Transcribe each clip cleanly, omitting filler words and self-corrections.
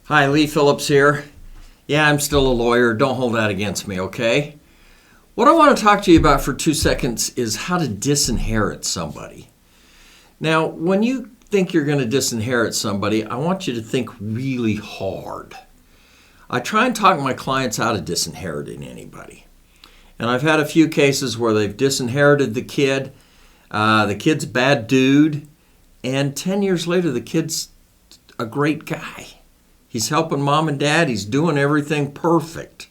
Hi, Lee Phillips here. Yeah, I'm still a lawyer. Don't hold that against me, okay? What I want to talk to you about for 2 seconds is how to disinherit somebody. Now, when you think you're going to disinherit somebody, I want you to think really hard. I try and talk my clients out of disinheriting anybody. And I've had a few cases where they've disinherited the kid. The kid's a bad dude. And 10 years later, the kid's a great guy. He's helping mom and dad. He's doing everything perfect.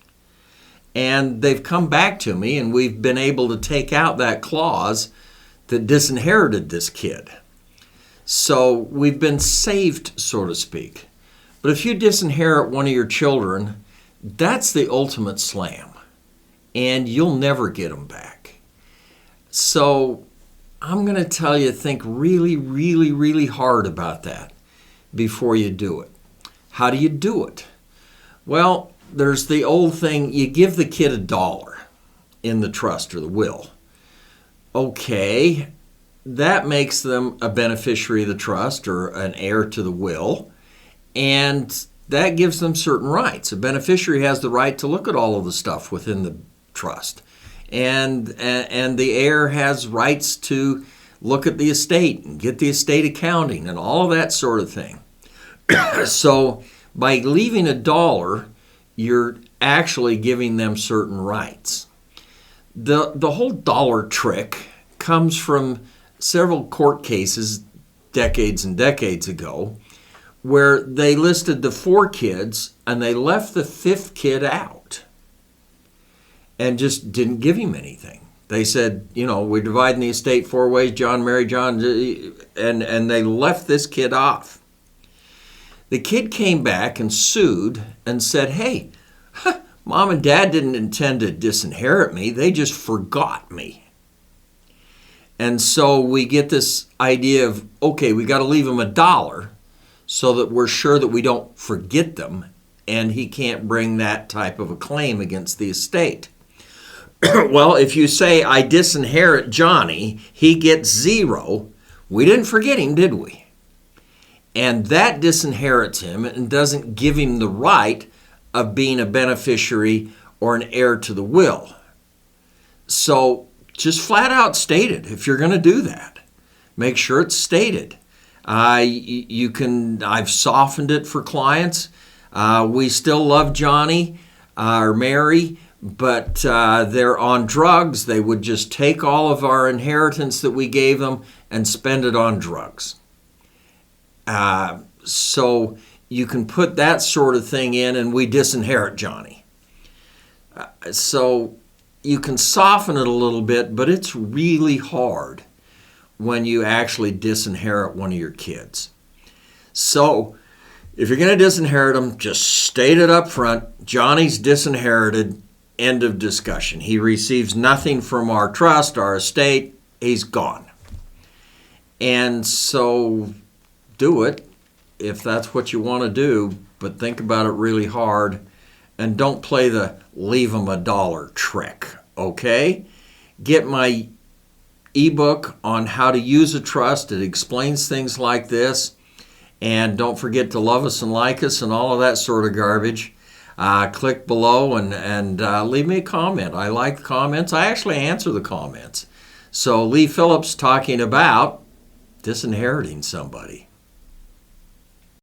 And they've come back to me, and we've been able to take out that clause that disinherited this kid. So we've been saved, so to speak. But if you disinherit one of your children, that's the ultimate slam. And you'll never get them back. So I'm going to tell you, think really, really, really hard about that before you do it. How do you do it? Well, there's the old thing, you give the kid $1 in the trust or the will. Okay, that makes them a beneficiary of the trust or an heir to the will, and that gives them certain rights. A beneficiary has the right to look at all of the stuff within the trust, and the heir has rights to look at the estate and get the estate accounting and all of that sort of thing. So by leaving $1, you're actually giving them certain rights. The whole dollar trick comes from several court cases decades and decades ago where they listed the 4 kids and they left the 5th kid out and just didn't give him anything. They said, we're dividing the estate 4 ways, John, Mary, John, and they left this kid off. The kid came back and sued and said, hey, mom and dad didn't intend to disinherit me. They just forgot me. And so we get this idea of, okay, we got to leave them $1 so that we're sure that we don't forget them, and he can't bring that type of a claim against the estate. Well, if you say, I disinherit Johnny, he gets 0, we didn't forget him, did we? And that disinherits him and doesn't give him the right of being a beneficiary or an heir to the will. So just flat out state it if you're going to do that. Make sure it's stated. I've softened it for clients. We still love Johnny or Mary, but they're on drugs. They would just take all of our inheritance that we gave them and spend it on drugs. So you can put that sort of thing in, and we disinherit Johnny. So you can soften it a little bit, but it's really hard when you actually disinherit one of your kids. So if you're going to disinherit them, just state it up front. Johnny's disinherited, end of discussion. He receives nothing from our trust, our estate. He's gone. And so do it if that's what you want to do, but think about it really hard and don't play the leave them $1 trick, okay? Get my ebook on how to use a trust. It explains things like this. And don't forget to love us and like us and all of that sort of garbage. Click below and leave me a comment. I like comments. I actually answer the comments. So Lee Phillips talking about disinheriting somebody.